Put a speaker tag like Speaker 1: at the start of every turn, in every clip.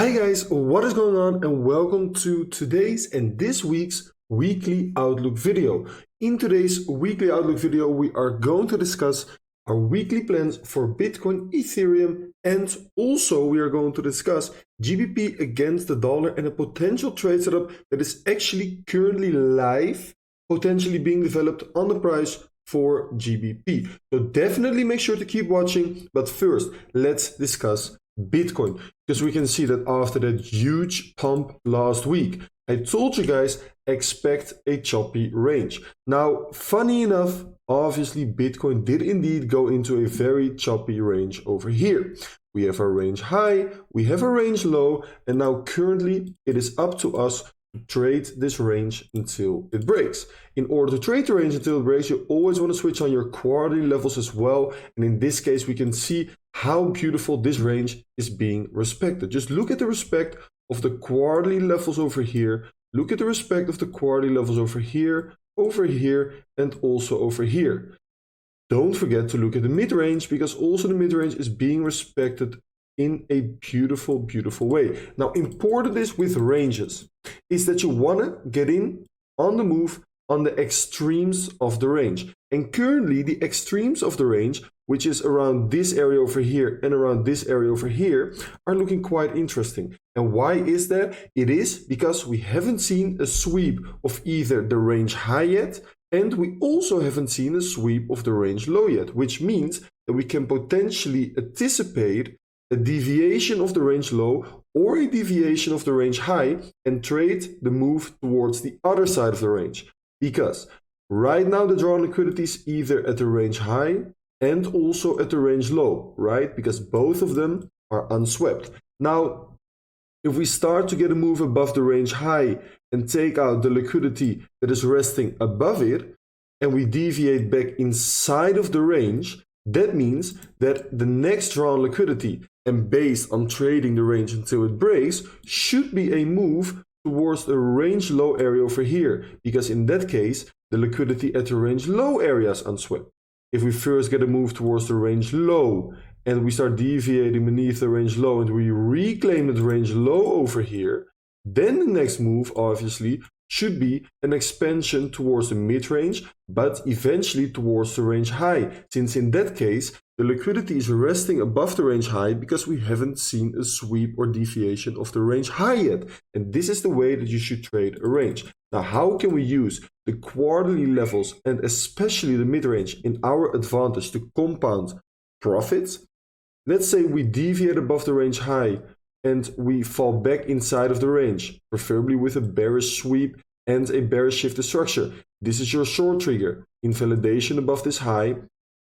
Speaker 1: Hi guys, what is going on and welcome to today's and this week's weekly Outlook video. In today's weekly Outlook video, we are going to discuss our weekly plans for Bitcoin, Ethereum, and also we are going to discuss GBP against the dollar and a potential trade setup that is actually currently live, potentially being developed on the price for GBP. So definitely make sure to keep watching, but first let's discuss Bitcoin, because we can see that after that huge pump last week, I told you guys expect a choppy range. Now, funny enough, obviously Bitcoin did indeed go into a very choppy range over here. We have a range high, we have a range low, and now currently it is up to us to trade this range until it breaks. In order to trade the range until it breaks, you always want to switch on your quarterly levels as well. And in this case, we can see how beautiful this range is being respected. Just look at the respect of the quarterly levels over here. Look at the respect of the quarterly levels over here, and also over here. Don't forget to look at the mid-range, because also the mid-range is being respected in a beautiful, beautiful way. Now, important is with ranges is that you want to get in on the move on the extremes of the range. And currently the extremes of the range, which is around this area over here and around this area over here, are looking quite interesting. And why is that? It is because we haven't seen a sweep of either the range high yet, and we also haven't seen a sweep of the range low yet, which means that we can potentially anticipate a deviation of the range low or a deviation of the range high and trade the move towards the other side of the range. Because right now the drawn liquidity is either at the range high and also at the range low, right? Because both of them are unswept. Now, if we start to get a move above the range high and take out the liquidity that is resting above it, and we deviate back inside of the range, that means that the next drawn liquidity, and based on trading the range until it breaks, should be a move towards the range low area over here, because in that case the liquidity at the range low area is unswept. If we first get a move towards the range low and we start deviating beneath the range low and we reclaim the range low over here, then the next move obviously should be an expansion towards the mid-range, but eventually towards the range high, since in that case the liquidity is resting above the range high because we haven't seen a sweep or deviation of the range high yet. And this is the way that you should trade a range. Now, how can we use the quarterly levels and especially the mid-range in our advantage to compound profits? Let's say we deviate above the range high and we fall back inside of the range, preferably with a bearish sweep and a bearish shifted structure. This is your short trigger. Invalidation above this high.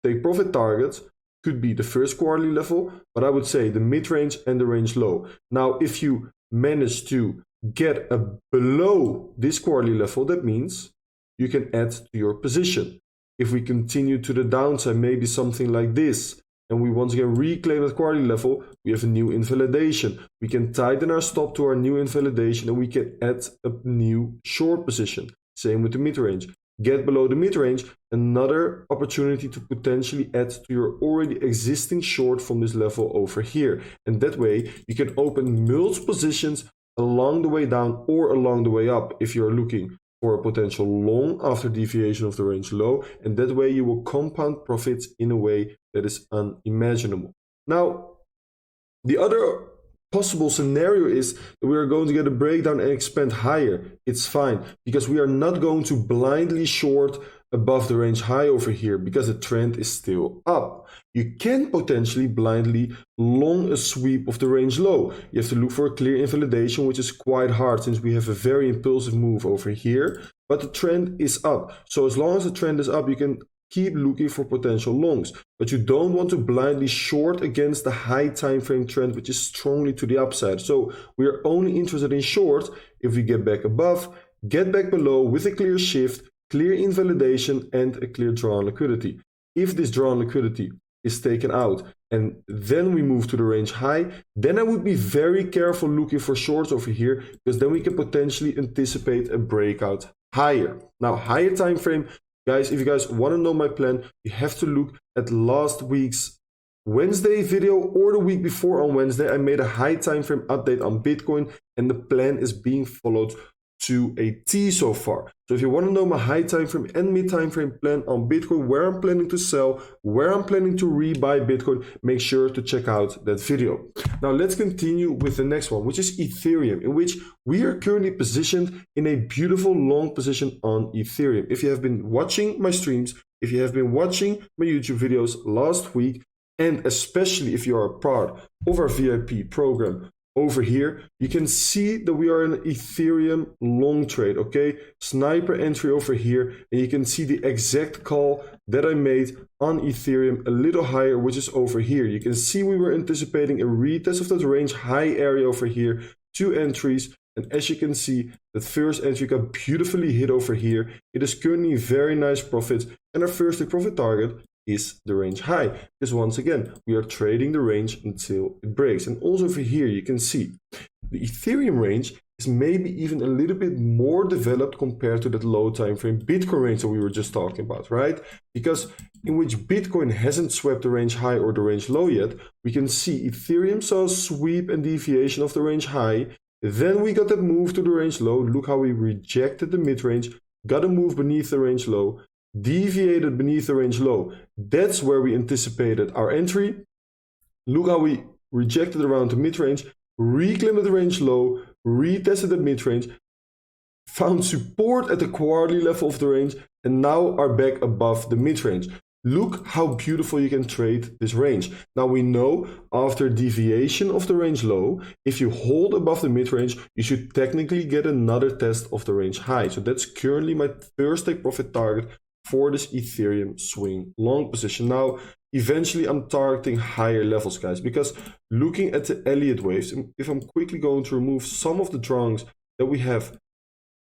Speaker 1: Take profit targets. Could be the first quarterly level, but I would say the mid-range and the range low. Now, if you manage to get below this quarterly level, that means you can add to your position. If we continue to the downside, maybe something like this, and we once again reclaim that quarterly level, we have a new invalidation. We can tighten our stop to our new invalidation and we can add a new short position. Same with the mid-range. Get below the mid-range, another opportunity to potentially add to your already existing short from this level over here. And that way you can open multiple positions along the way down or along the way up if you're looking for a potential long after deviation of the range low. And that way you will compound profits in a way that is unimaginable. Now, the other possible scenario is that we are going to get a breakdown and expand higher. It's fine, because we are not going to blindly short above the range high over here because the trend is still up. You can potentially blindly long a sweep of the range low. You have to look for a clear invalidation, which is quite hard since we have a very impulsive move over here, but the trend is up. So as long as the trend is up, you can keep looking for potential longs, but you don't want to blindly short against the high time frame trend, which is strongly to the upside. So we are only interested in short if we get back above, get back below with a clear shift, clear invalidation, and a clear drawn liquidity. If this drawn liquidity is taken out and then we move to the range high, then I would be very careful looking for shorts over here, because then we can potentially anticipate a breakout higher. Now, higher time frame, guys, if you guys want to know my plan, you have to look at last week's Wednesday video or the week before on Wednesday, I made a high time frame update on Bitcoin, and the plan is being followed to a T so far. So if you want to know my high time frame and mid time frame plan on Bitcoin, where I'm planning to sell, where I'm planning to rebuy Bitcoin, make sure to check out that video. Now let's continue with the next one, which is Ethereum, in which we are currently positioned in a beautiful long position on Ethereum. If you have been watching my streams, if you have been watching my YouTube videos last week, and especially if you are a part of our VIP program over here, you can see that we are in an Ethereum long trade, okay? Sniper entry over here, and you can see the exact call that I made on Ethereum a little higher, which is over here. You can see we were anticipating a retest of that range high area over here, 2 entries, and as you can see, the first entry got beautifully hit over here. It is currently very nice profits, and our first take profit target is the range high, because once again we are trading the range until it breaks. And also over here you can see the Ethereum range is maybe even a little bit more developed compared to that low time frame Bitcoin range that we were just talking about, right? Because in which Bitcoin hasn't swept the range high or the range low yet, we can see Ethereum saw a sweep and deviation of the range high, then we got that move to the range low. Look how we rejected the mid range, got a move beneath the range low, deviated beneath the range low. That's where we anticipated our entry. Look how we rejected around the mid-range, reclaimed the range low, retested the mid-range, found support at the quarterly level of the range, and now are back above the mid-range. Look how beautiful you can trade this range. Now we know after deviation of the range low, if you hold above the mid-range, you should technically get another test of the range high. So that's currently my first take profit target for this Ethereum swing long position. Now, eventually I'm targeting higher levels, guys, because looking at the Elliott waves, if I'm quickly going to remove some of the drawings that we have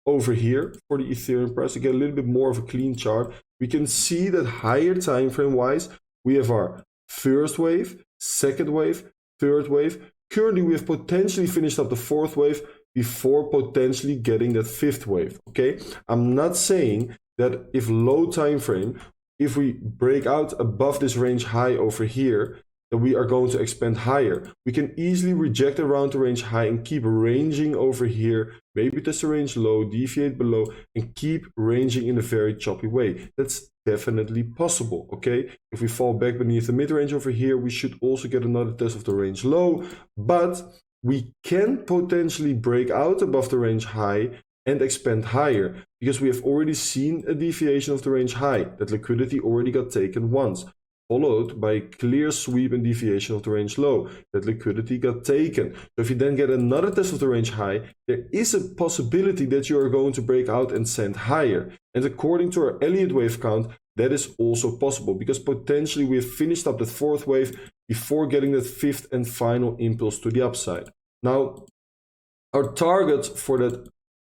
Speaker 1: over here for the Ethereum price to get a little bit more of a clean chart, we can see that higher time frame wise, we have our first wave, second wave, third wave. Currently, we have potentially finished up the fourth wave before potentially getting that fifth wave, okay? I'm not saying that if low time frame, if we break out above this range high over here, that we are going to expand higher. We can easily reject around the range high and keep ranging over here, maybe test the range low, deviate below, and keep ranging in a very choppy way. That's definitely possible, okay? If we fall back beneath the mid-range over here, we should also get another test of the range low, but we can potentially break out above the range high and expand higher, because we have already seen a deviation of the range high. That liquidity already got taken once, followed by a clear sweep and deviation of the range low. That liquidity got taken. So if you then get another test of the range high, there is a possibility that you are going to break out and send higher. And according to our Elliott wave count, that is also possible, because potentially we have finished up the fourth wave before getting that fifth and final impulse to the upside. Now, our targets for that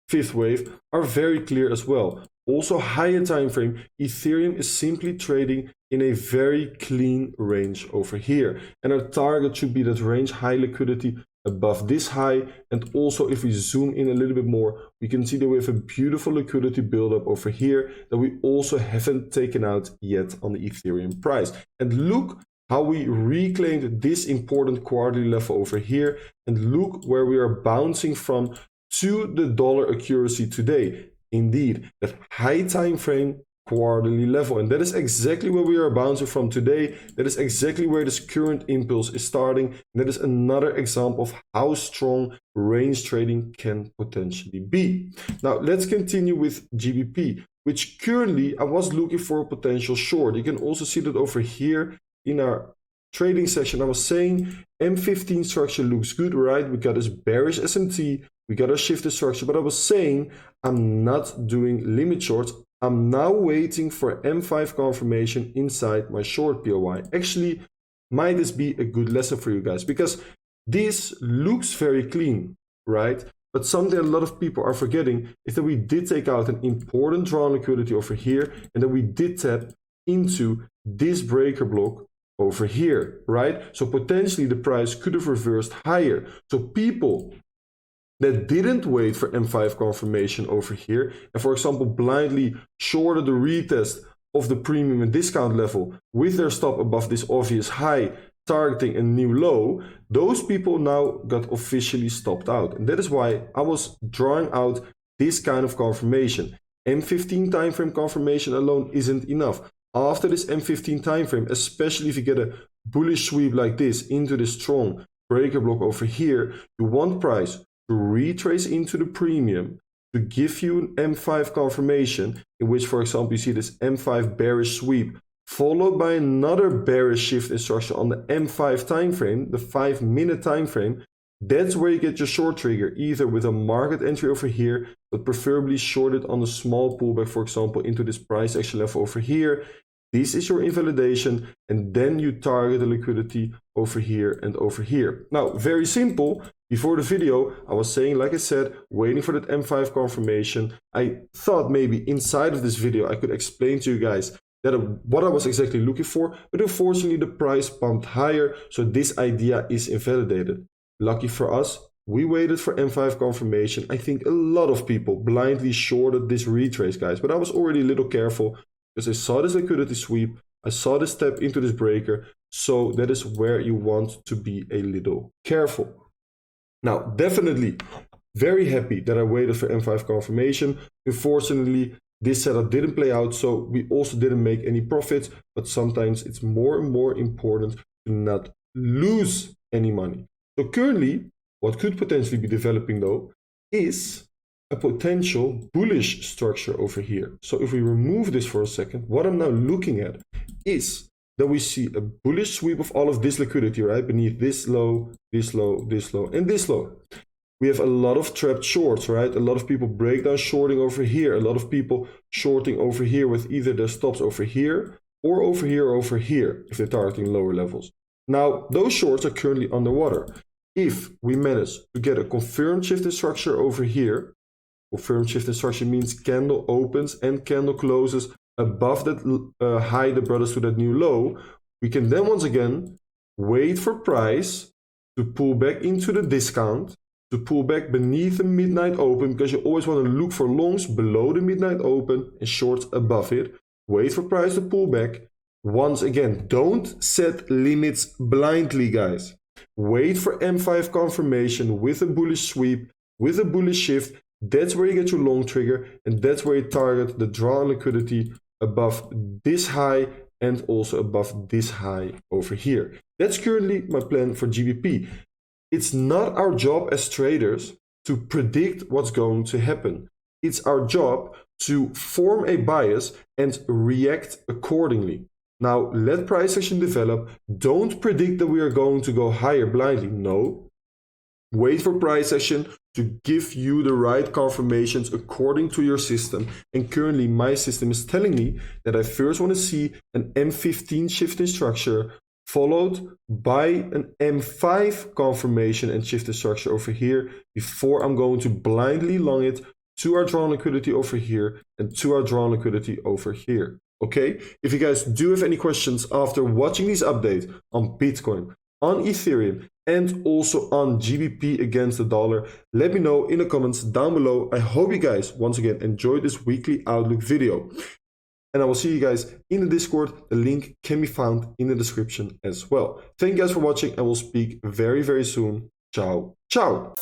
Speaker 1: fifth wave are very clear as well. Also higher time frame, Ethereum is simply trading in a very clean range over here, and our target should be that range high liquidity above this high. And also if we zoom in a little bit more, we can see that we have a beautiful liquidity buildup over here that we also haven't taken out yet on the Ethereum price. And look how we reclaimed this important quarterly level over here, and look where we are bouncing from to the dollar accuracy today. Indeed, that high time frame quarterly level, and that is exactly where we are bouncing from today. That is exactly where this current impulse is starting, and that is another example of how strong range trading can potentially be. Now let's continue with GBP, which currently I was looking for a potential short. You can also see that over here in our trading session. I was saying M15 structure looks good, right? We got this bearish SMT, we got a shifted structure, but I was saying I'm not doing limit shorts. I'm now waiting for M5 confirmation inside my short POI. Actually, might this be a good lesson for you guys? Because this looks very clean, right? But something a lot of people are forgetting is that we did take out an important drawn liquidity over here, and that we did tap into this breaker block over here, right? So potentially the price could have reversed higher. So people that didn't wait for M5 confirmation over here, and for example blindly shorted the retest of the premium and discount level with their stop above this obvious high, targeting a new low, those people now got officially stopped out. And that is why I was drawing out this kind of confirmation. M15 timeframe confirmation alone isn't enough. After this M15 timeframe, especially if you get a bullish sweep like this into this strong breaker block over here, you want price to retrace into the premium to give you an M5 confirmation, in which, for example, you see this M5 bearish sweep followed by another bearish shift instruction on the M5 time frame, the 5-minute time frame. That's where you get your short trigger, either with a market entry over here, but preferably shorted on a small pullback, for example, into this price action level over here. This is your invalidation, and then you target the liquidity over here and over here. Now, very simple. Before the video, I was saying, like I said, waiting for that M5 confirmation. I thought maybe inside of this video I could explain to you guys that what I was exactly looking for, but unfortunately the price pumped higher, so this idea is invalidated. Lucky for us, we waited for M5 confirmation. I think a lot of people blindly shorted this retrace, guys, but I was already a little careful because I saw this liquidity sweep, I saw this step into this breaker, so that is where you want to be a little careful. Now, definitely very happy that I waited for M5 confirmation. Unfortunately, this setup didn't play out, so we also didn't make any profits, but sometimes it's more and more important to not lose any money. So currently, what could potentially be developing though is a potential bullish structure over here. So if we remove this for a second, what I'm now looking at is that we see a bullish sweep of all of this liquidity, right? Beneath this low, this low, this low, and this low. We have a lot of trapped shorts, right? A lot of people break down shorting over here. A lot of people shorting over here with either their stops over here or over here or over here if they're targeting lower levels. Now, those shorts are currently underwater. If we manage to get a confirmed shift in structure over here, confirmed shift in structure means candle opens and candle closes above that high that brought us to that new low, we can then once again wait for price to pull back into the discount, to pull back beneath the midnight open, because you always want to look for longs below the midnight open and shorts above it. Wait for price to pull back. Once again, don't set limits blindly, guys. Wait for M5 confirmation with a bullish sweep, with a bullish shift. That's where you get your long trigger, and that's where you target the draw on liquidity above this high and also above this high over here. That's currently my plan for GBP. It's not our job as traders to predict what's going to happen. It's our job to form a bias and react accordingly. Now, let price action develop. Don't predict that we are going to go higher blindly. No. Wait for price action to give you the right confirmations according to your system. And currently my system is telling me that I first want to see an M15 shift in structure, followed by an M5 confirmation and shift in structure over here before I'm going to blindly long it to our drawn liquidity over here and to our drawn liquidity over here. Okay, if you guys do have any questions after watching these updates on Bitcoin, on Ethereum, and also on GBP against the dollar, let me know in the comments down below. I hope you guys once again enjoyed this weekly Outlook video. And I will see you guys in the Discord. The link can be found in the description as well. Thank you guys for watching, and we'll speak very, very soon. Ciao, ciao.